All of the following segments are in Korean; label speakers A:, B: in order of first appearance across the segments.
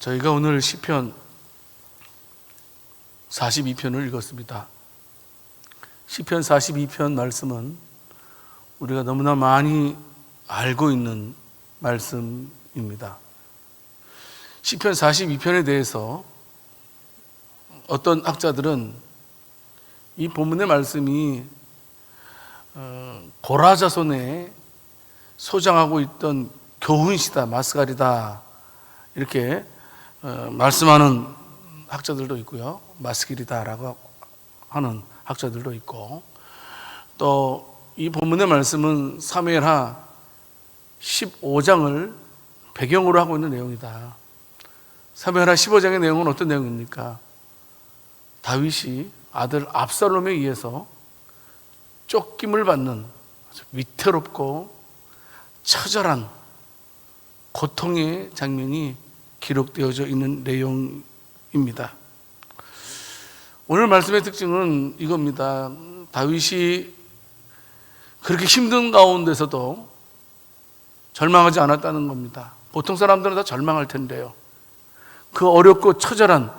A: 저희가 오늘 시편 42편을 읽었습니다. 시편 42편 말씀은 우리가 너무나 많이 알고 있는 말씀입니다. 시편 42편에 대해서 어떤 학자들은 이 본문의 말씀이 고라 자손에 소장하고 있던 교훈시다, 마스갈이다 이렇게 말씀하는 학자들도 있고요, 마스길이다라고 하는 학자들도 있고, 또 이 본문의 말씀은 사무엘하 15장을 배경으로 하고 있는 내용이다. 사무엘하 15장의 내용은 어떤 내용입니까? 다윗이 아들 압살롬에 의해서 쫓김을 받는 아주 위태롭고 처절한 고통의 장면이 기록되어져 있는 내용입니다. 오늘 말씀의 특징은 이겁니다. 다윗이 그렇게 힘든 가운데서도 절망하지 않았다는 겁니다. 보통 사람들은 다 절망할 텐데요, 그 어렵고 처절한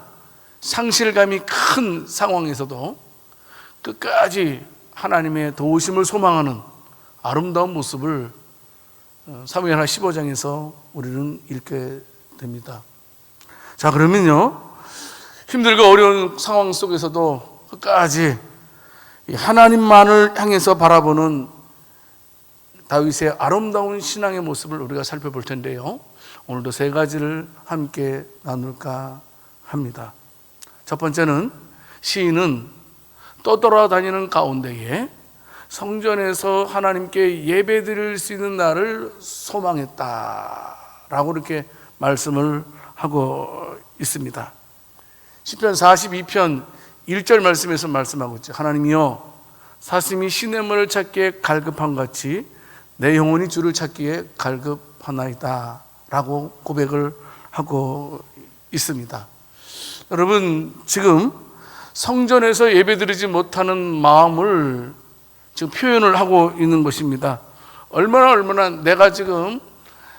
A: 상실감이 큰 상황에서도 끝까지 하나님의 도우심을 소망하는 아름다운 모습을 사무엘하 15장에서 우리는 읽게 됩니다. 자, 그러면요, 힘들고 어려운 상황 속에서도 끝까지 하나님만을 향해서 바라보는 다윗의 아름다운 신앙의 모습을 우리가 살펴볼 텐데요, 오늘도 세 가지를 함께 나눌까 합니다. 첫 번째는 시인은 떠돌아다니는 가운데에 성전에서 하나님께 예배드릴 수 있는 날을 소망했다라고 이렇게 말씀을 하고 있습니다. 시편 42편 1절 말씀에서 말씀하고 있죠. 하나님이여, 사슴이 시냇물을 찾기에 갈급한 같이 내 영혼이 주를 찾기에 갈급하나이다 라고 고백을 하고 있습니다. 여러분, 지금 성전에서 예배드리지 못하는 마음을 지금 표현을 하고 있는 것입니다. 얼마나 내가 지금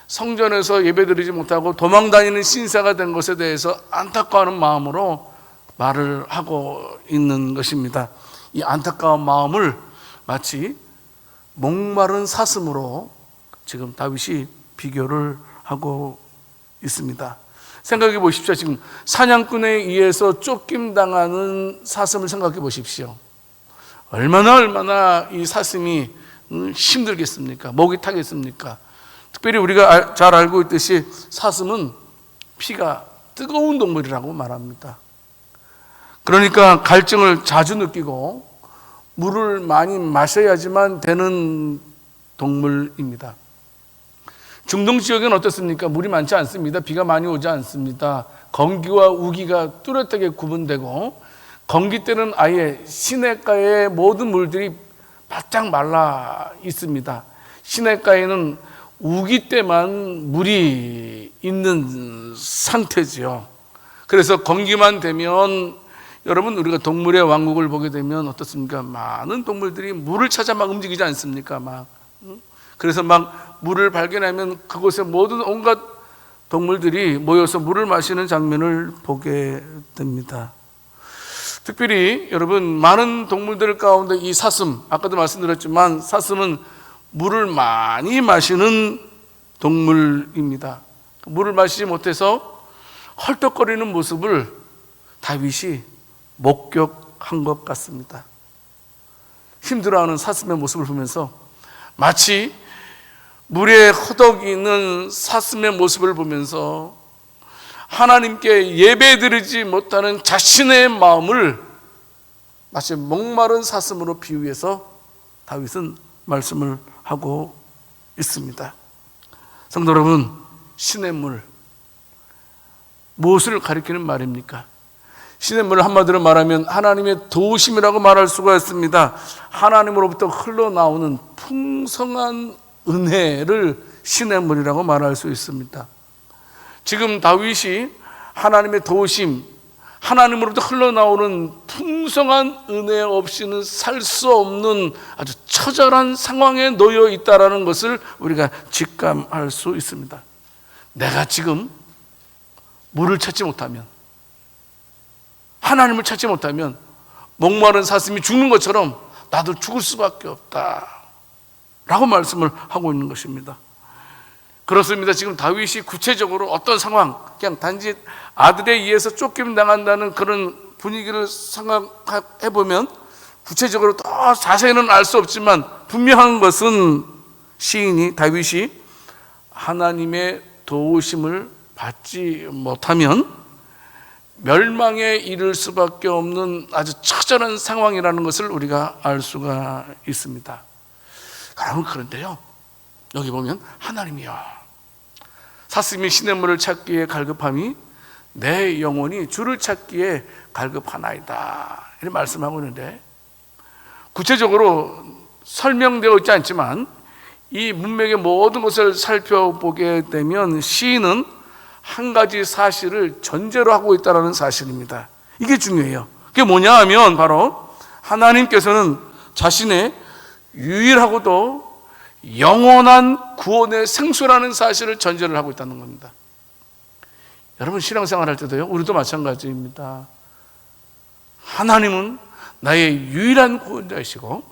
A: 성전에서 예배드리지 못하고 도망다니는 신사가 된 것에 대해서 안타까워하는 마음으로 말을 하고 있는 것입니다. 이 안타까운 마음을 마치 목마른 사슴으로 지금 다윗이 비교를 하고 있습니다. 생각해 보십시오. 지금 사냥꾼에 의해서 쫓김당하는 사슴을 생각해 보십시오. 얼마나 이 사슴이 힘들겠습니까? 목이 타겠습니까? 특별히 우리가 잘 알고 있듯이 사슴은 피가 뜨거운 동물이라고 말합니다. 그러니까 갈증을 자주 느끼고 물을 많이 마셔야지만 되는 동물입니다. 중동 지역은 어떻습니까? 물이 많지 않습니다. 비가 많이 오지 않습니다. 건기와 우기가 뚜렷하게 구분되고, 건기 때는 아예 시냇가의 모든 물들이 바짝 말라 있습니다. 시냇가에는 우기 때만 물이 있는 상태지요. 그래서 건기만 되면, 여러분, 우리가 동물의 왕국을 보게 되면 어떻습니까? 많은 동물들이 물을 찾아 막 움직이지 않습니까? 그래서 막 물을 발견하면 그곳에 모든 온갖 동물들이 모여서 물을 마시는 장면을 보게 됩니다. 특별히 여러분, 많은 동물들 가운데 이 사슴, 아까도 말씀드렸지만 사슴은 물을 많이 마시는 동물입니다. 물을 마시지 못해서 헐떡거리는 모습을 다윗이 목격한 것 같습니다. 힘들어하는 사슴의 모습을 보면서 마치 물에 허덕이 있는 사슴의 모습을 보면서 하나님께 예배드리지 못하는 자신의 마음을 마치 목마른 사슴으로 비유해서 다윗은 말씀을 하고 있습니다. 성도 여러분, 시냇물, 무엇을 가리키는 말입니까? 시냇물을 한마디로 말하면 하나님의 도우심이라고 말할 수가 있습니다. 하나님으로부터 흘러나오는 풍성한 은혜를 시냇물이라고 말할 수 있습니다. 지금 다윗이 하나님의 도우심, 하나님으로부터 흘러나오는 풍성한 은혜 없이는 살 수 없는 아주 처절한 상황에 놓여 있다는 것을 우리가 직감할 수 있습니다. 내가 지금 물을 찾지 못하면, 하나님을 찾지 못하면 목마른 사슴이 죽는 것처럼 나도 죽을 수밖에 없다 라고 말씀을 하고 있는 것입니다. 그렇습니다. 지금 다윗이 구체적으로 어떤 상황, 그냥 단지 아들에 의해서 쫓김 당한다는 그런 분위기를 생각해 보면 구체적으로 더 자세히는 알 수 없지만 분명한 것은 시인이, 다윗이 하나님의 도우심을 받지 못하면 멸망에 이를 수밖에 없는 아주 처절한 상황이라는 것을 우리가 알 수가 있습니다. 그런데요, 여기 보면 하나님이여, 사슴이 시냇물을 찾기에 갈급함이 내 영혼이 주를 찾기에 갈급하나이다, 이렇게 말씀하고 있는데, 구체적으로 설명되어 있지 않지만 이 문맥의 모든 것을 살펴보게 되면 시인은 한 가지 사실을 전제로 하고 있다는 사실입니다. 이게 중요해요. 그게 뭐냐 하면 바로 하나님께서는 자신의 유일하고도 영원한 구원의 생수라는 사실을 전제를 하고 있다는 겁니다. 여러분, 신앙생활 할 때도요, 우리도 마찬가지입니다. 하나님은 나의 유일한 구원자이시고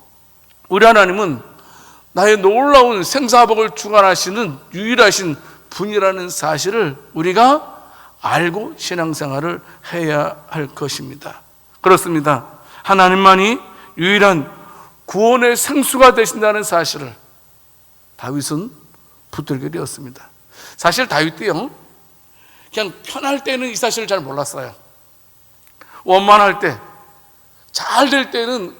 A: 우리 하나님은 나의 놀라운 생사복을 주관하시는 유일하신 분이라는 사실을 우리가 알고 신앙생활을 해야 할 것입니다. 그렇습니다. 하나님만이 유일한 구원의 생수가 되신다는 사실을 다윗은 붙들게 되었습니다. 사실 다윗도요, 그냥 편할 때는 이 사실을 잘 몰랐어요. 원만할 때, 잘 될 때는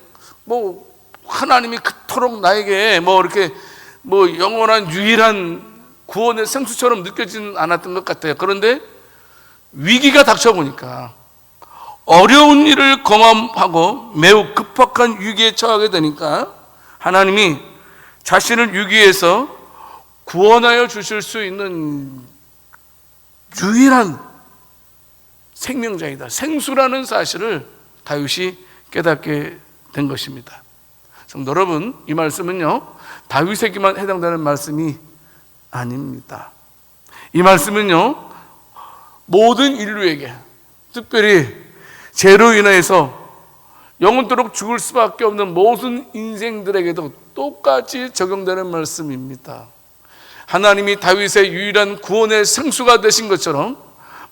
A: 하나님이 그토록 나에게 이렇게 영원한 유일한 구원의 생수처럼 느껴지는 않았던 것 같아요. 그런데 위기가 닥쳐보니까, 어려운 일을 경험하고 매우 급박한 위기에 처하게 되니까 하나님이 자신을 위기에서 구원하여 주실 수 있는 유일한 생명자이다, 생수라는 사실을 다윗이 깨닫게 된 것입니다. 성도 여러분, 이 말씀은요, 다윗에게만 해당되는 말씀이 아닙니다. 이 말씀은요, 모든 인류에게, 특별히 죄로 인해서 영원토록 죽을 수밖에 없는 모든 인생들에게도 똑같이 적용되는 말씀입니다. 하나님이 다윗의 유일한 구원의 생수가 되신 것처럼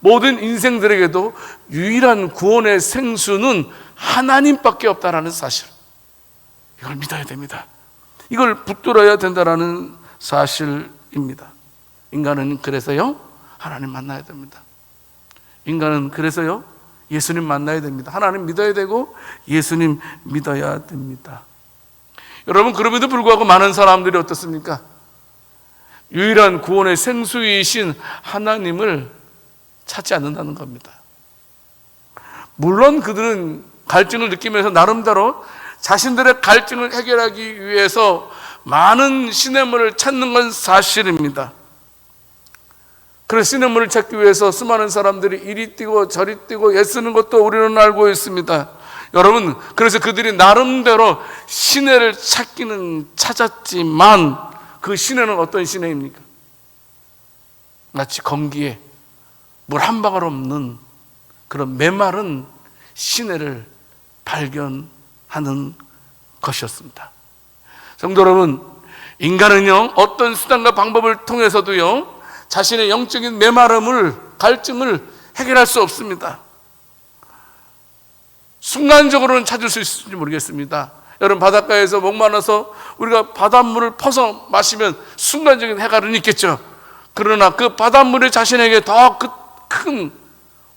A: 모든 인생들에게도 유일한 구원의 생수는 하나님밖에 없다라는 사실, 이걸 믿어야 됩니다. 이걸 붙들어야 된다라는 사실입니다. 인간은 그래서요, 하나님 만나야 됩니다. 인간은 그래서요, 예수님 만나야 됩니다. 하나님 믿어야 되고 예수님 믿어야 됩니다. 여러분, 그럼에도 불구하고 많은 사람들이 어떻습니까? 유일한 구원의 생수이신 하나님을 찾지 않는다는 겁니다. 물론 그들은 갈증을 느끼면서 나름대로 자신들의 갈증을 해결하기 위해서 많은 시냇물을 찾는 건 사실입니다. 그래서 시냇물을 찾기 위해서 수많은 사람들이 이리 뛰고 저리 뛰고 애쓰는 것도 우리는 알고 있습니다. 여러분, 그래서 그들이 나름대로 시내를 찾기는 찾았지만 그 시내는 어떤 시내입니까? 마치 건기에 물 한 방울 없는 그런 메마른 시내를 발견하는 것이었습니다. 성도 여러분, 인간은요, 어떤 수단과 방법을 통해서도요, 자신의 영적인 메마름을, 갈증을 해결할 수 없습니다. 순간적으로는 찾을 수 있을지 모르겠습니다. 여러분, 바닷가에서 목말라서 우리가 바닷물을 퍼서 마시면 순간적인 해결은 있겠죠. 그러나 그 바닷물이 자신에게 더 큰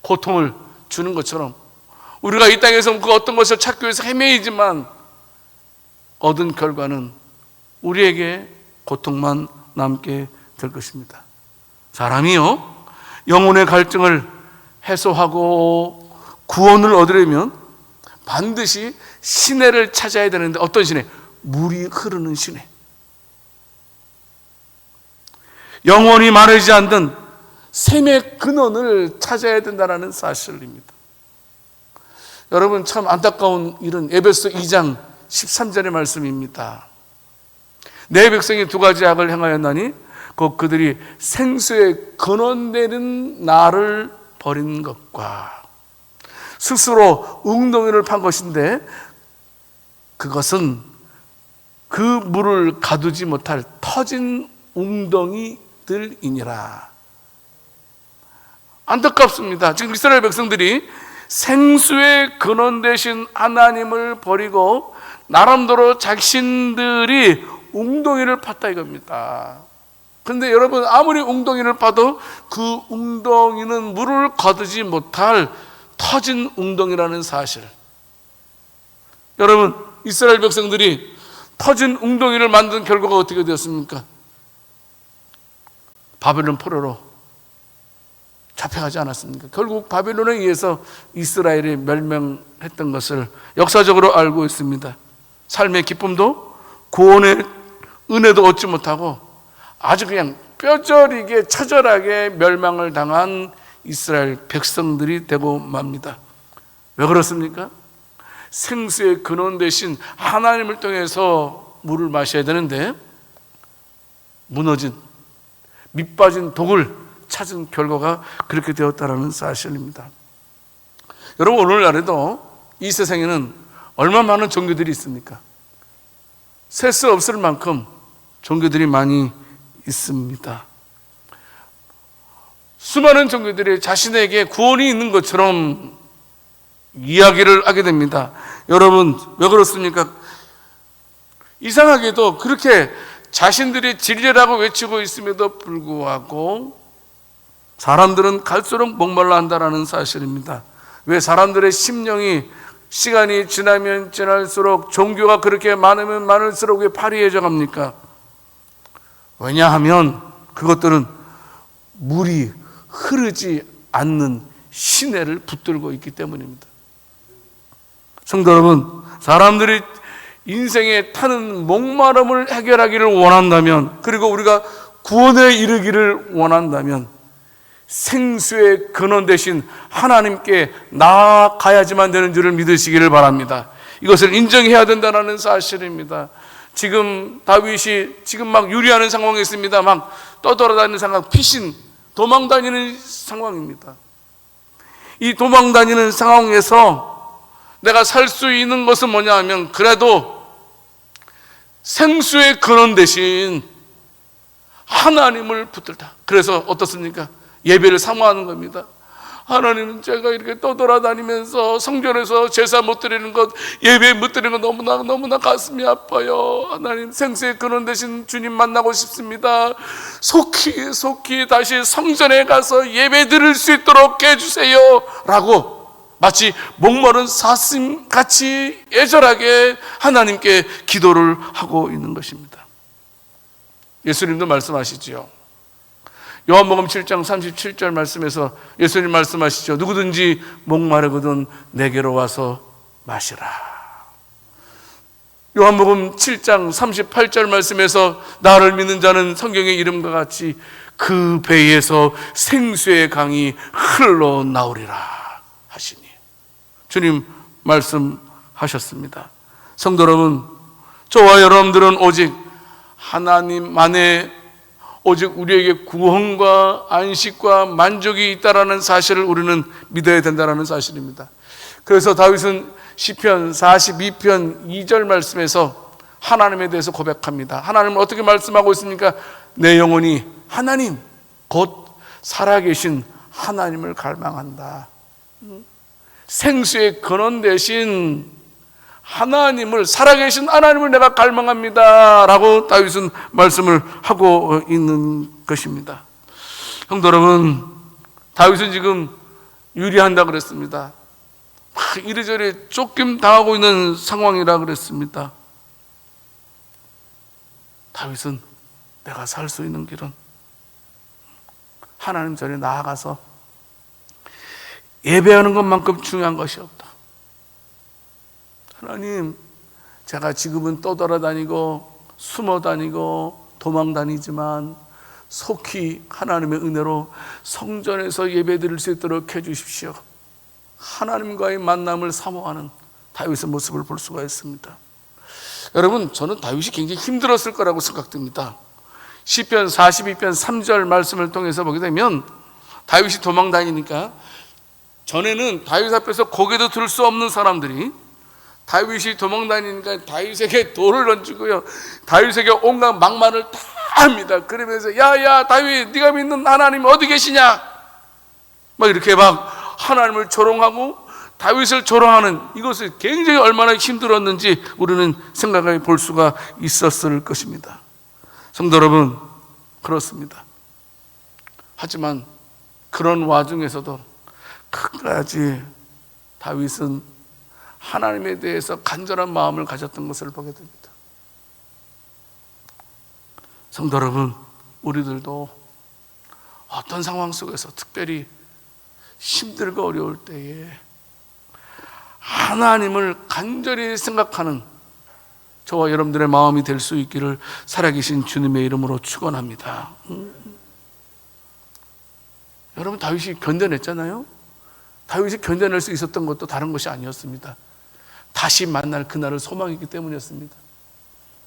A: 고통을 주는 것처럼 우리가 이 땅에서 그 어떤 것을 찾기 위해서 헤매이지만 얻은 결과는 우리에게 고통만 남게 될 것입니다. 사람이요, 영혼의 갈증을 해소하고 구원을 얻으려면 반드시 시내를 찾아야 되는데, 어떤 시내? 물이 흐르는 시내, 영원히 마르지 않는 샘의 근원을 찾아야 된다는 사실입니다. 여러분, 참 안타까운 일은 에베소 2장 13절의 말씀입니다. 내 백성이 두 가지 악을 행하였나니 곧 그들이 생수의 근원되는 나를 버린 것과 스스로 웅덩이를 판 것인데 그것은 그 물을 가두지 못할 터진 웅덩이들이니라. 안타깝습니다. 지금 이스라엘 백성들이 생수의 근원 되신 하나님을 버리고 나름대로 자신들이 웅덩이를 팠다 이겁니다. 그런데 여러분, 아무리 웅덩이를 파도 그 웅덩이는 물을 거두지 못할 터진 웅덩이라는 사실. 여러분, 이스라엘 백성들이 터진 웅덩이를 만든 결과가 어떻게 되었습니까? 바벨론 포로로 잡혀가지 않았습니까? 결국 바벨론에 의해서 이스라엘이 멸망했던 것을 역사적으로 알고 있습니다. 삶의 기쁨도 구원의 은혜도 얻지 못하고 아주 그냥 뼈저리게 처절하게 멸망을 당한 이스라엘 백성들이 되고 맙니다. 왜 그렇습니까? 생수의 근원 되신 하나님을 통해서 물을 마셔야 되는데 무너진 밑빠진 독을 찾은 결과가 그렇게 되었다는 사실입니다. 여러분, 오늘날에도 이 세상에는 얼마나 많은 종교들이 있습니까? 셀 수 없을 만큼 종교들이 많이 있습니다. 수많은 종교들이 자신에게 구원이 있는 것처럼 이야기를 하게 됩니다. 여러분, 왜 그렇습니까? 이상하게도 그렇게 자신들이 진리라고 외치고 있음에도 불구하고 사람들은 갈수록 목말라 한다는 사실입니다. 왜 사람들의 심령이 시간이 지나면 지날수록 종교가 그렇게 많으면 많을수록 왜 파리해져 갑니까? 왜냐하면 그것들은 물이 흐르지 않는 시내를 붙들고 있기 때문입니다. 성도 여러분, 사람들이 인생에 타는 목마름을 해결하기를 원한다면, 그리고 우리가 구원에 이르기를 원한다면 생수의 근원 되신 하나님께 나아가야지만 되는 줄을 믿으시기를 바랍니다. 이것을 인정해야 된다는 사실입니다. 지금 다윗이 지금 막 유리하는 상황에 있습니다. 막 떠돌아다니는 상황, 피신, 도망다니는 상황입니다. 이 도망다니는 상황에서 내가 살 수 있는 것은 뭐냐 하면 그래도 생수의 근원 대신 하나님을 붙들다. 그래서 어떻습니까? 예배를 사모하는 겁니다. 하나님, 제가 이렇게 떠돌아다니면서 성전에서 제사 못 드리는 것, 예배 못 드리는 것 너무나 가슴이 아파요. 하나님, 생수의 근원 되신 주님 만나고 싶습니다. 속히 다시 성전에 가서 예배 드릴 수 있도록 해주세요 라고 마치 목마른 사슴같이 애절하게 하나님께 기도를 하고 있는 것입니다. 예수님도 말씀하시지요. 요한복음 7장 37절 말씀에서 예수님 말씀하시죠. 누구든지 목마르거든 내게로 와서 마시라. 요한복음 7장 38절 말씀에서 나를 믿는 자는 성경의 이름과 같이 그 배에서 생수의 강이 흘러나오리라 하시니 주님 말씀하셨습니다. 성도 여러분, 저와 여러분들은 오직 하나님만의 오직 우리에게 구원과 안식과 만족이 있다라는 사실을 우리는 믿어야 된다는 사실입니다. 그래서 다윗은 시편 42편 2절 말씀에서 하나님에 대해서 고백합니다. 하나님은 어떻게 말씀하고 있습니까? 내 영혼이 하나님, 곧 살아계신 하나님을 갈망한다. 생수의 근원 되신 하나님을, 살아계신 하나님을 내가 갈망합니다 라고 다윗은 말씀을 하고 있는 것입니다. 성도 여러분, 다윗은 지금 유리한다 그랬습니다. 이리저리 쫓김 당하고 있는 상황이라 그랬습니다. 다윗은 내가 살 수 있는 길은 하나님 전에 나아가서 예배하는 것만큼 중요한 것이 없다. 하나님, 제가 지금은 떠돌아다니고 숨어다니고 도망다니지만 속히 하나님의 은혜로 성전에서 예배드릴 수 있도록 해주십시오. 하나님과의 만남을 사모하는 다윗의 모습을 볼 수가 있습니다. 여러분, 저는 다윗이 굉장히 힘들었을 거라고 생각됩니다. 시편 42편 3절 말씀을 통해서 보게 되면 다윗이 도망다니니까 전에는 다윗 앞에서 고개도 들 수 없는 사람들이 다윗이 도망다니니까 다윗에게 돌을 던지고요, 다윗에게 온갖 막말을 다 합니다. 그러면서 야야 다윗, 네가 믿는 하나님 어디 계시냐, 막 이렇게 막 하나님을 조롱하고 다윗을 조롱하는, 이것을 굉장히 얼마나 힘들었는지 우리는 생각해 볼 수가 있었을 것입니다. 성도 여러분, 그렇습니다. 하지만 그런 와중에서도 끝까지 다윗은 하나님에 대해서 간절한 마음을 가졌던 것을 보게 됩니다. 성도 여러분, 우리들도 어떤 상황 속에서 특별히 힘들고 어려울 때에 하나님을 간절히 생각하는 저와 여러분들의 마음이 될 수 있기를 살아계신 주님의 이름으로 축원합니다. 여러분, 다윗이 견뎌냈잖아요. 다윗이 견뎌낼 수 있었던 것도 다른 것이 아니었습니다. 다시 만날 그날을 소망했기 때문이었습니다.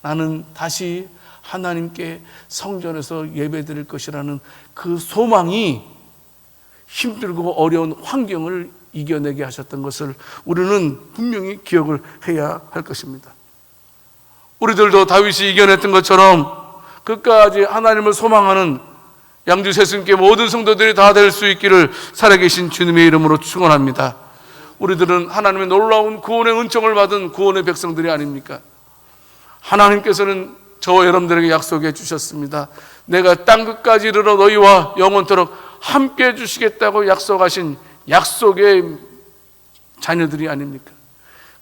A: 나는 다시 하나님께 성전에서 예배드릴 것이라는 그 소망이 힘들고 어려운 환경을 이겨내게 하셨던 것을 우리는 분명히 기억을 해야 할 것입니다. 우리들도 다윗이 이겨냈던 것처럼 끝까지 하나님을 소망하는 양주 세승께 모든 성도들이 다 될 수 있기를 살아계신 주님의 이름으로 축원합니다. 우리들은 하나님의 놀라운 구원의 은총을 받은 구원의 백성들이 아닙니까? 하나님께서는 저와 여러분들에게 약속해 주셨습니다. 내가 땅끝까지 이르러 너희와 영원토록 함께 해주시겠다고 약속하신 약속의 자녀들이 아닙니까?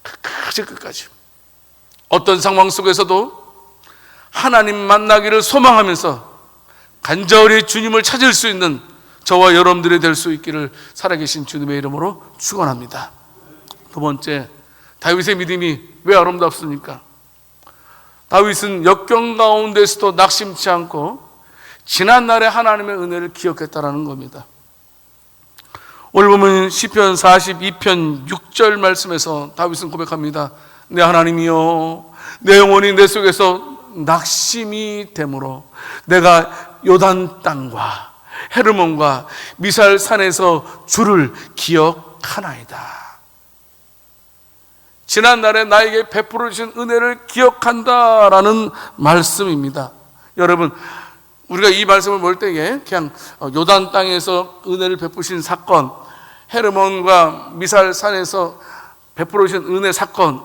A: 끝까지 어떤 상황 속에서도 하나님 만나기를 소망하면서 간절히 주님을 찾을 수 있는 저와 여러분들이 될 수 있기를 살아계신 주님의 이름으로 축원합니다. 두 번째, 다윗의 믿음이 왜 아름답습니까? 다윗은 역경 가운데서도 낙심치 않고 지난날의 하나님의 은혜를 기억했다라는 겁니다. 오늘 보면 시편 42편 6절 말씀에서 다윗은 고백합니다. 내 하나님이여, 내 영혼이 내 속에서 낙심이 되므로 내가 요단 땅과 헤르몬과 미살 산에서 주를 기억하나이다. 지난날에 나에게 베풀어 주신 은혜를 기억한다라는 말씀입니다. 여러분, 우리가 이 말씀을 볼 때에 그냥 요단 땅에서 은혜를 베푸신 사건, 헤르몬과 미살 산에서 베풀어 주신 은혜 사건,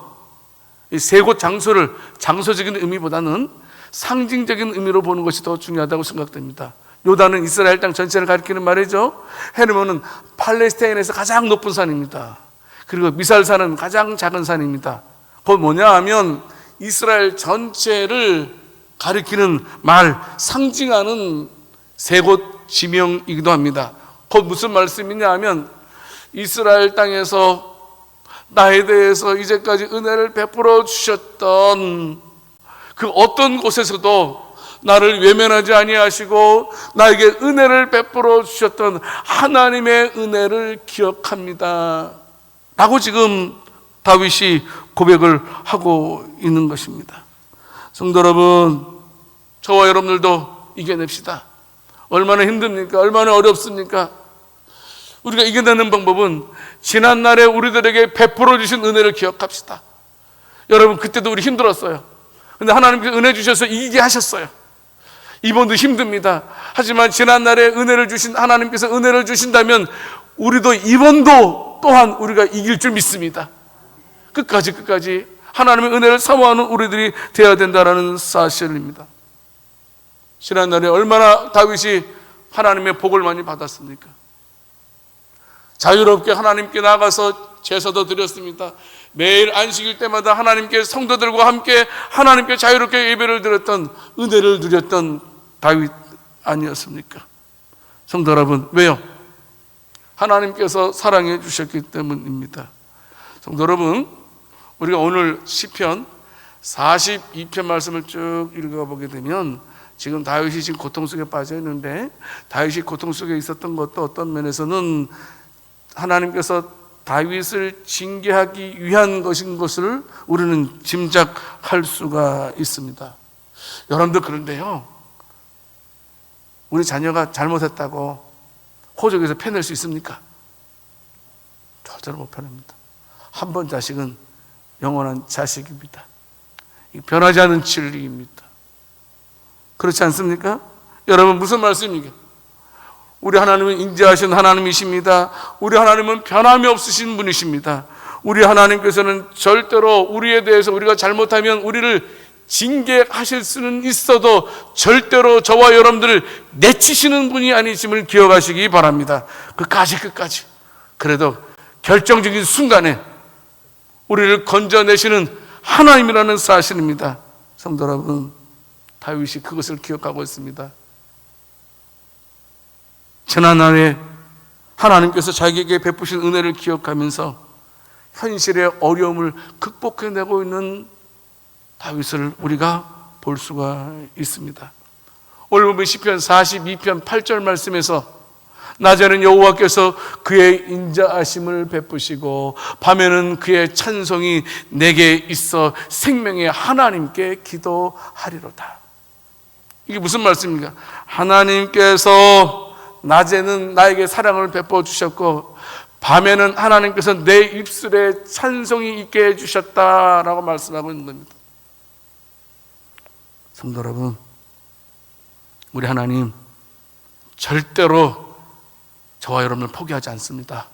A: 이 세 곳 장소를 장소적인 의미보다는 상징적인 의미로 보는 것이 더 중요하다고 생각됩니다. 요단은 이스라엘 땅 전체를 가리키는 말이죠. 헤르몬은 팔레스타인에서 가장 높은 산입니다. 그리고 미살산은 가장 작은 산입니다. 그건 뭐냐 하면 이스라엘 전체를 가리키는 말, 상징하는 세 곳 지명이기도 합니다. 그건 무슨 말씀이냐 하면 이스라엘 땅에서 나에 대해서 이제까지 은혜를 베풀어 주셨던 그 어떤 곳에서도 나를 외면하지 아니하시고 나에게 은혜를 베풀어 주셨던 하나님의 은혜를 기억합니다 라고 지금 다윗이 고백을 하고 있는 것입니다. 성도 여러분, 저와 여러분들도 이겨냅시다. 얼마나 힘듭니까? 얼마나 어렵습니까? 우리가 이겨내는 방법은 지난날에 우리들에게 베풀어 주신 은혜를 기억합시다. 여러분, 그때도 우리 힘들었어요. 근데 하나님께서 은혜 주셔서 이기게 하셨어요. 이번도 힘듭니다. 하지만 지난날에 은혜를 주신 하나님께서 은혜를 주신다면 우리도 이번도 또한 우리가 이길 줄 믿습니다. 끝까지 하나님의 은혜를 사모하는 우리들이 되어야 된다는 사실입니다. 지난날에 얼마나 다윗이 하나님의 복을 많이 받았습니까? 자유롭게 하나님께 나가서 제사도 드렸습니다. 매일 안식일 때마다 하나님께 성도들과 함께 하나님께 자유롭게 예배를 드렸던, 은혜를 누렸던 다윗 아니었습니까? 성도 여러분, 왜요? 하나님께서 사랑해 주셨기 때문입니다. 성도 여러분, 우리가 오늘 시편 42편 말씀을 쭉 읽어보게 되면 지금 다윗이 지금 고통 속에 빠져 있는데, 다윗이 고통 속에 있었던 것도 어떤 면에서는 하나님께서 다윗을 징계하기 위한 것인 것을 우리는 짐작할 수가 있습니다. 여러분들, 그런데요, 우리 자녀가 잘못했다고 호적에서 패낼 수 있습니까? 절대로 못 변합니다. 한 번 자식은 영원한 자식입니다. 변하지 않는 진리입니다. 그렇지 않습니까? 여러분, 무슨 말씀입니까? 우리 하나님은 인자하신 하나님이십니다. 우리 하나님은 변함이 없으신 분이십니다. 우리 하나님께서는 절대로 우리에 대해서 우리가 잘못하면 우리를 징계하실 수는 있어도 절대로 저와 여러분들을 내치시는 분이 아니심을 기억하시기 바랍니다. 끝까지. 그래도 결정적인 순간에 우리를 건져내시는 하나님이라는 사실입니다. 성도 여러분, 다윗이 그것을 기억하고 있습니다. 지난날에 하나님께서 자기에게 베푸신 은혜를 기억하면서 현실의 어려움을 극복해내고 있는 다윗을 우리가 볼 수가 있습니다. 오늘 보면 시편 42편 8절 말씀에서 낮에는 여호와께서 그의 인자하심을 베푸시고 밤에는 그의 찬송이 내게 있어 생명의 하나님께 기도하리로다. 이게 무슨 말씀입니까? 하나님께서 낮에는 나에게 사랑을 베풀어 주셨고 밤에는 하나님께서 내 입술에 찬송이 있게 해주셨다라고 말씀하고 있는 겁니다. 성도 여러분, 우리 하나님 절대로 저와 여러분을 포기하지 않습니다.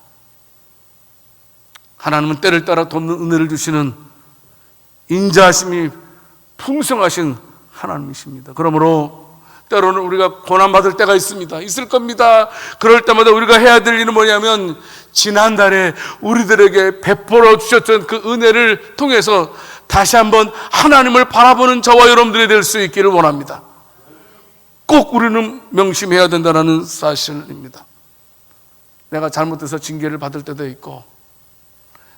A: 하나님은 때를 따라 돕는 은혜를 주시는 인자하심이 풍성하신 하나님이십니다. 그러므로 때로는 우리가 고난받을 때가 있을 겁니다. 그럴 때마다 우리가 해야 될 일은 뭐냐면 지난달에 우리들에게 베풀어 주셨던 그 은혜를 통해서 다시 한번 하나님을 바라보는 저와 여러분들이 될 수 있기를 원합니다. 꼭 우리는 명심해야 된다는 사실입니다. 내가 잘못해서 징계를 받을 때도 있고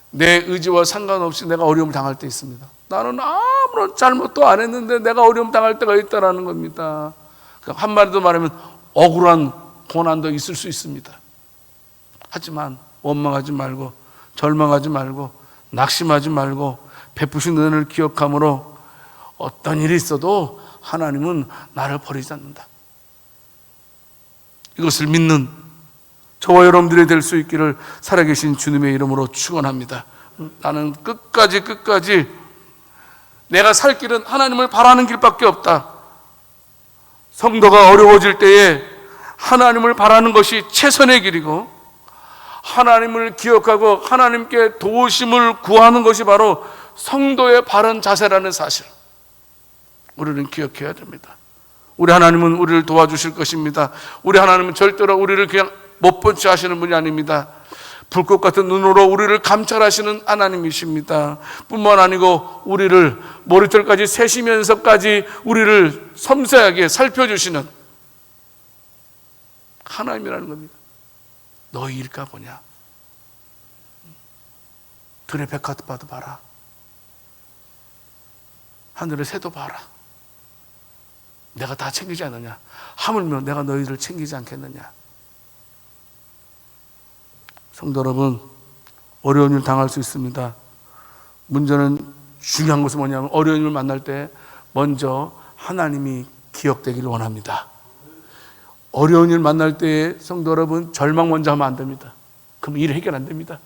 A: 내 의지와 상관없이 내가 어려움을 당할 때 있습니다. 나는 아무런 잘못도 안 했는데 내가 어려움 당할 때가 있다는 겁니다. 한마디로 말하면 억울한 고난도 있을 수 있습니다. 하지만 원망하지 말고 절망하지 말고 낙심하지 말고 베푸신 은혜를 기억함으로 어떤 일이 있어도 하나님은 나를 버리지 않는다. 이것을 믿는 저와 여러분들이 될 수 있기를 살아계신 주님의 이름으로 축원합니다. 나는 끝까지 내가 살 길은 하나님을 바라는 길밖에 없다. 성도가 어려워질 때에 하나님을 바라는 것이 최선의 길이고 하나님을 기억하고 하나님께 도우심을 구하는 것이 바로 성도의 바른 자세라는 사실, 우리는 기억해야 됩니다. 우리 하나님은 우리를 도와주실 것입니다. 우리 하나님은 절대로 우리를 그냥 못 본 채 하시는 분이 아닙니다. 불꽃 같은 눈으로 우리를 감찰하시는 하나님이십니다. 뿐만 아니고 우리를 머리털까지 세시면서까지 우리를 섬세하게 살펴주시는 하나님이라는 겁니다. 너희 일가 보냐? 들의 백합화도 봐라. 하늘의 새도 봐라. 내가 다 챙기지 않느냐? 하물며 내가 너희를 챙기지 않겠느냐? 성도 여러분, 어려운 일 당할 수 있습니다. 문제는 중요한 것은 뭐냐면 어려운 일을 만날 때 먼저 하나님이 기억되기를 원합니다. 어려운 일 만날 때 성도 여러분, 절망 먼저 하면 안 됩니다. 그럼 일 해결 안 됩니다.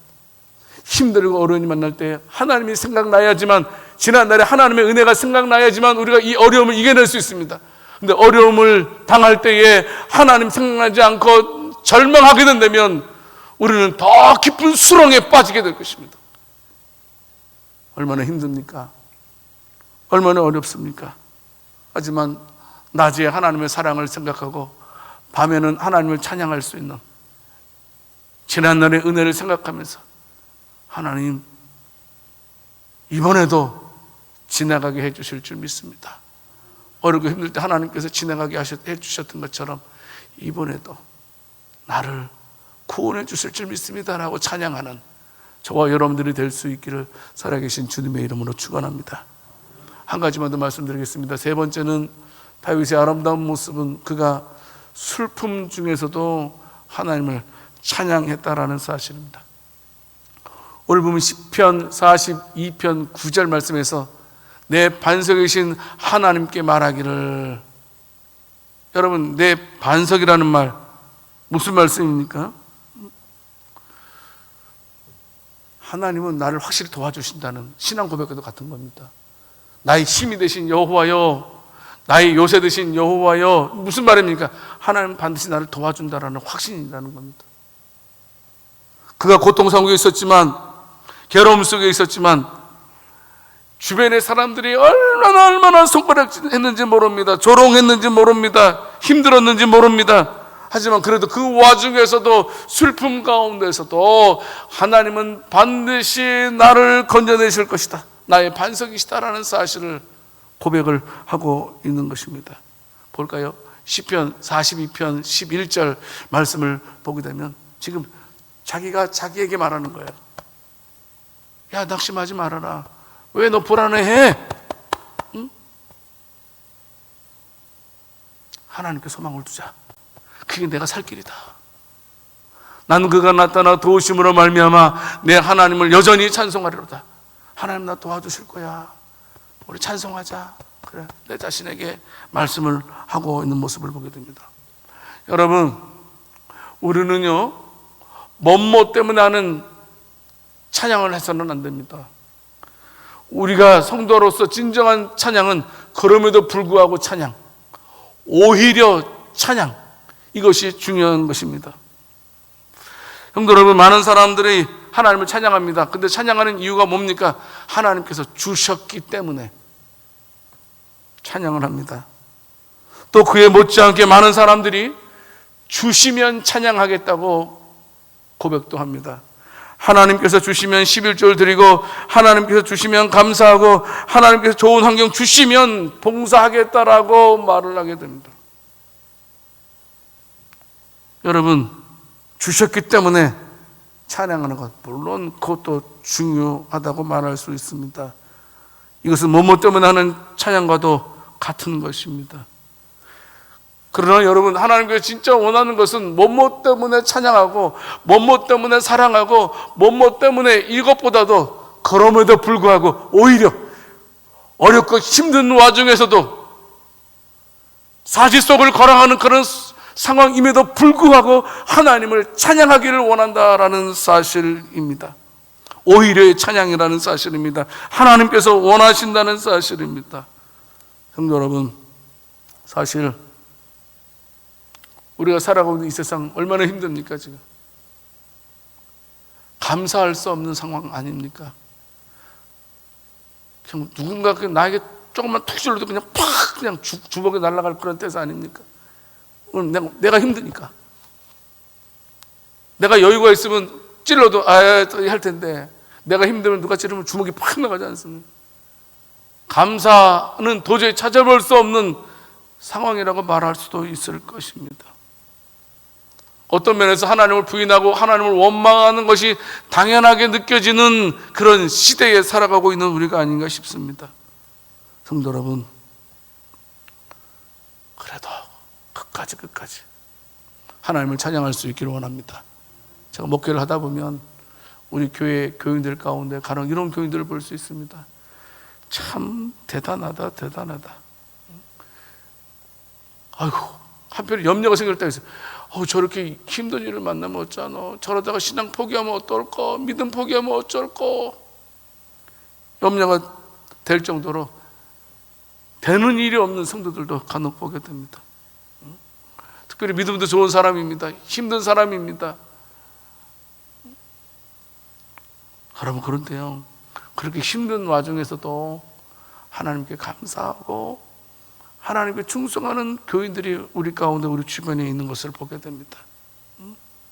A: 힘들고 어려운 일 만날 때 하나님이 생각나야지만, 지난날에 하나님의 은혜가 생각나야지만 우리가 이 어려움을 이겨낼 수 있습니다. 근데 어려움을 당할 때에 하나님 생각나지 않고 절망하게 된다면 우리는 더 깊은 수렁에 빠지게 될 것입니다. 얼마나 힘듭니까? 얼마나 어렵습니까? 하지만 낮에 하나님의 사랑을 생각하고 밤에는 하나님을 찬양할 수 있는, 지난날의 은혜를 생각하면서 하나님 이번에도 지나가게 해주실 줄 믿습니다. 어렵고 힘들 때 하나님께서 지나가게 해주셨던 것처럼 이번에도 나를 구원해 주실 줄 믿습니다라고 찬양하는 저와 여러분들이 될 수 있기를 살아계신 주님의 이름으로 축원합니다. 한 가지만 더 말씀드리겠습니다. 세 번째는 다윗의 아름다운 모습은 그가 슬픔 중에서도 하나님을 찬양했다라는 사실입니다. 오늘 보면 시편 42편 9절 말씀에서 내 반석이신 하나님께 말하기를, 여러분, 내 반석이라는 말 무슨 말씀입니까? 하나님은 나를 확실히 도와주신다는 신앙 고백과도 같은 겁니다. 나의 힘이 되신 여호와여, 나의 요새 되신 여호와여. 무슨 말입니까? 하나님은 반드시 나를 도와준다라는 확신이라는 겁니다. 그가 고통 속에 있었지만, 괴로움 속에 있었지만, 주변의 사람들이 얼마나 손가락질했는지 모릅니다. 조롱했는지 모릅니다. 힘들었는지 모릅니다. 하지만 그래도 그 와중에서도, 슬픔 가운데서도 하나님은 반드시 나를 건져내실 것이다, 나의 반석이시다라는 사실을 고백을 하고 있는 것입니다. 볼까요? 시편 42편 11절 말씀을 보게 되면 지금 자기가 자기에게 말하는 거예요. 야, 낙심하지 말아라. 왜 너 불안해해? 응? 하나님께 소망을 두자. 그게 내가 살 길이다. 난 그가 나타나 도우심으로 말미암아 내 하나님을 여전히 찬송하리로다. 하나님 나 도와주실 거야. 우리 찬송하자. 그래, 내 자신에게 말씀을 하고 있는 모습을 보게 됩니다. 여러분, 우리는요, 멋모 때문에 하는 찬양을 해서는 안 됩니다. 우리가 성도로서 진정한 찬양은 그럼에도 불구하고 찬양, 오히려 찬양, 이것이 중요한 것입니다. 성도 여러분, 많은 사람들이 하나님을 찬양합니다. 근데 찬양하는 이유가 뭡니까? 하나님께서 주셨기 때문에 찬양을 합니다. 또 그에 못지않게 많은 사람들이 주시면 찬양하겠다고 고백도 합니다. 하나님께서 주시면 11조를 드리고, 하나님께서 주시면 감사하고, 하나님께서 좋은 환경 주시면 봉사하겠다라고 말을 하게 됩니다. 여러분, 주셨기 때문에 찬양하는 것, 물론 그것도 중요하다고 말할 수 있습니다. 이것은 뭐뭐 때문에 하는 찬양과도 같은 것입니다. 그러나 여러분, 하나님께서 진짜 원하는 것은 뭐뭐 때문에 찬양하고, 뭐뭐 때문에 사랑하고, 뭐뭐 때문에 이것보다도, 그럼에도 불구하고 오히려 어렵고 힘든 와중에서도 사지 속을 걸어가는 그런 상황임에도 불구하고 하나님을 찬양하기를 원한다라는 사실입니다. 오히려의 찬양이라는 사실입니다. 하나님께서 원하신다는 사실입니다. 성도 여러분, 사실 우리가 살아가고 있는 이 세상 얼마나 힘듭니까? 지금 감사할 수 없는 상황 아닙니까? 누군가 나에게 조금만 툭 질러도 그냥 팍 그냥 주먹에 날아갈 그런 때서 아닙니까? 오늘 내가 힘드니까, 내가 여유가 있으면 찔러도 할 텐데, 내가 힘들면 누가 찌르면 주먹이 팍 나가지 않습니까? 감사는 도저히 찾아볼 수 없는 상황이라고 말할 수도 있을 것입니다. 어떤 면에서 하나님을 부인하고 하나님을 원망하는 것이 당연하게 느껴지는 그런 시대에 살아가고 있는 우리가 아닌가 싶습니다. 성도 여러분, 그래도 끝까지 하나님을 찬양할 수 있기를 원합니다. 제가 목회를 하다 보면 우리 교회 교인들 가운데 간혹 이런 교인들을 볼 수 있습니다. 참 대단하다. 아이고, 한편에 염려가 생길 때가 있어요. 저렇게 힘든 일을 만나면 어쩌노, 저러다가 신앙 포기하면 어떨까, 믿음 포기하면 어쩔까, 염려가 될 정도로 되는 일이 없는 성도들도 간혹 보게 됩니다. 특별히 믿음도 좋은 사람입니다. 힘든 사람입니다. 여러분, 그런데요, 그렇게 힘든 와중에서도 하나님께 감사하고 하나님께 충성하는 교인들이 우리 가운데, 우리 주변에 있는 것을 보게 됩니다.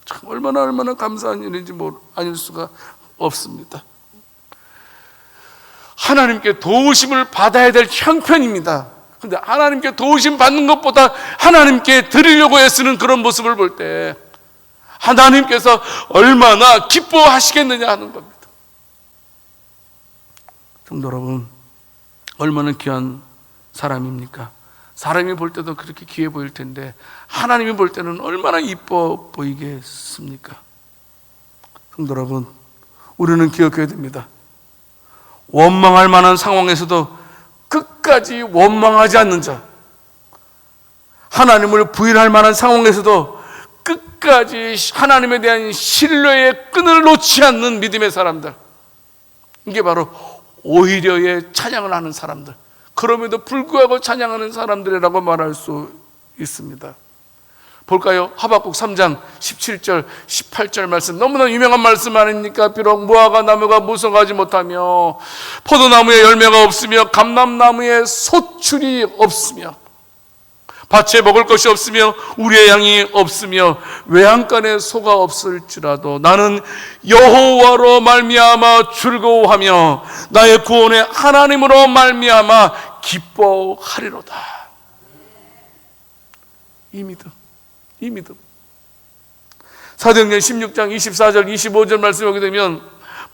A: 참 얼마나 감사한 일인지 아닐 수가 없습니다. 하나님께 도우심을 받아야 될 형편입니다. 그런데 하나님께 도우심 받는 것보다 하나님께 드리려고 애쓰는 그런 모습을 볼 때 하나님께서 얼마나 기뻐하시겠느냐 하는 겁니다. 성도 여러분, 얼마나 귀한 사람입니까? 사람이 볼 때도 그렇게 귀해 보일 텐데 하나님이 볼 때는 얼마나 이뻐 보이겠습니까? 성도 여러분, 우리는 기억해야 됩니다. 원망할 만한 상황에서도 끝까지 원망하지 않는 자, 하나님을 부인할 만한 상황에서도 끝까지 하나님에 대한 신뢰의 끈을 놓지 않는 믿음의 사람들, 이게 바로 오히려의 찬양을 하는 사람들, 그럼에도 불구하고 찬양하는 사람들이라고 말할 수 있습니다. 볼까요? 하박국 3장 17절 18절 말씀, 너무나 유명한 말씀 아닙니까? 비록 무화과 나무가 무성하지 못하며 포도나무에 열매가 없으며 감람나무에 소출이 없으며 밭에 먹을 것이 없으며 우리의 양이 없으며 외양간에 소가 없을지라도 나는 여호와로 말미암아 즐거워하며 나의 구원의 하나님으로 말미암아 기뻐하리로다. 이 믿음, 이 믿음. 사도행전 16장 24절 25절 말씀 보게 되면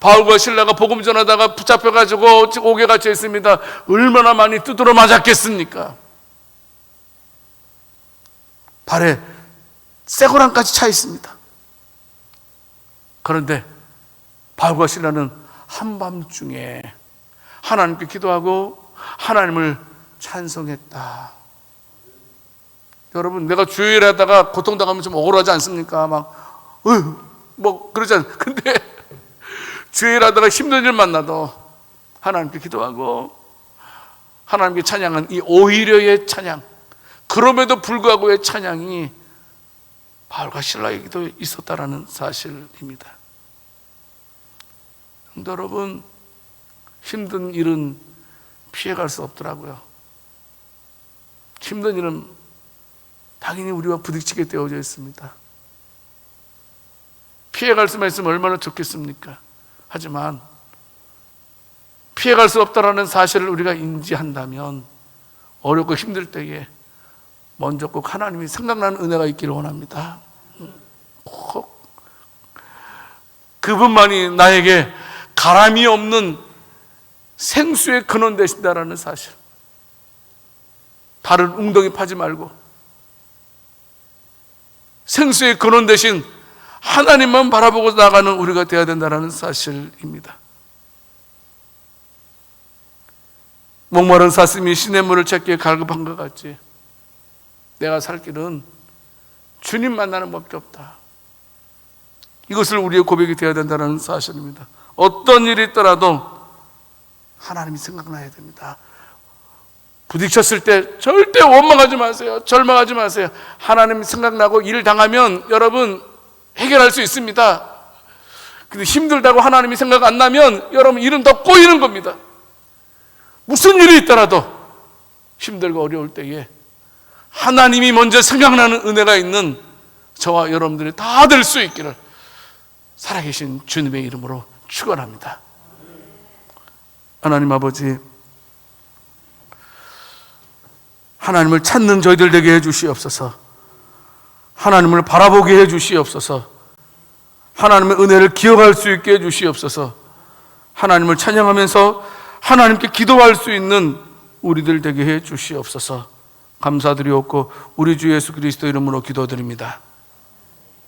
A: 바울과 실라가 복음 전하다가 붙잡혀가지고 옥에 갇혀 있습니다. 얼마나 많이 두드러 맞았겠습니까? 발에 쇠고랑까지 차 있습니다. 그런데 바울과 실라는 한밤중에 하나님께 기도하고 하나님을 찬송했다. 여러분, 내가 주일하다가 고통당하면 좀 억울하지 않습니까? 뭐 그러지 않아요. 근데 주일하다가 힘든 일 만나도 하나님께 기도하고 하나님께 찬양한 이 오히려의 찬양, 그럼에도 불구하고의 찬양이 바울과 실라에게도 있었다라는 사실입니다. 근데 여러분, 힘든 일은 피해갈 수 없더라고요. 힘든 일은 당연히 우리와 부딪히게 되어져 있습니다. 피해갈 수만 있으면 얼마나 좋겠습니까? 하지만 피해갈 수 없다라는 사실을 우리가 인지한다면 어렵고 힘들 때에 먼저 꼭 하나님이 생각나는 은혜가 있기를 원합니다. 꼭 그분만이 나에게 가람이 없는 생수의 근원 되신다라는 사실, 다른 웅덩이 파지 말고 생수의 근원 되신 하나님만 바라보고 나가는 우리가 되어야 된다는 사실입니다. 목마른 사슴이 시냇물을 찾기에 갈급한 것 같지, 내가 살 길은 주님 만나는 법밖에 없다. 이것을 우리의 고백이 되어야 된다는 사실입니다. 어떤 일이 있더라도 하나님이 생각나야 됩니다. 부딪혔을 때 절대 원망하지 마세요. 절망하지 마세요. 하나님 생각나고 일 당하면 여러분 해결할 수 있습니다. 근데 힘들다고 하나님이 생각 안 나면 여러분 일은 더 꼬이는 겁니다. 무슨 일이 있더라도 힘들고 어려울 때에 하나님이 먼저 생각나는 은혜가 있는 저와 여러분들이 다 될 수 있기를 살아계신 주님의 이름으로 축원합니다. 하나님 아버지, 하나님을 찾는 저희들 되게 해주시옵소서. 하나님을 바라보게 해주시옵소서. 하나님의 은혜를 기억할 수 있게 해주시옵소서. 하나님을 찬양하면서 하나님께 기도할 수 있는 우리들 되게 해주시옵소서. 감사드리옵고 우리 주 예수 그리스도 이름으로 기도드립니다.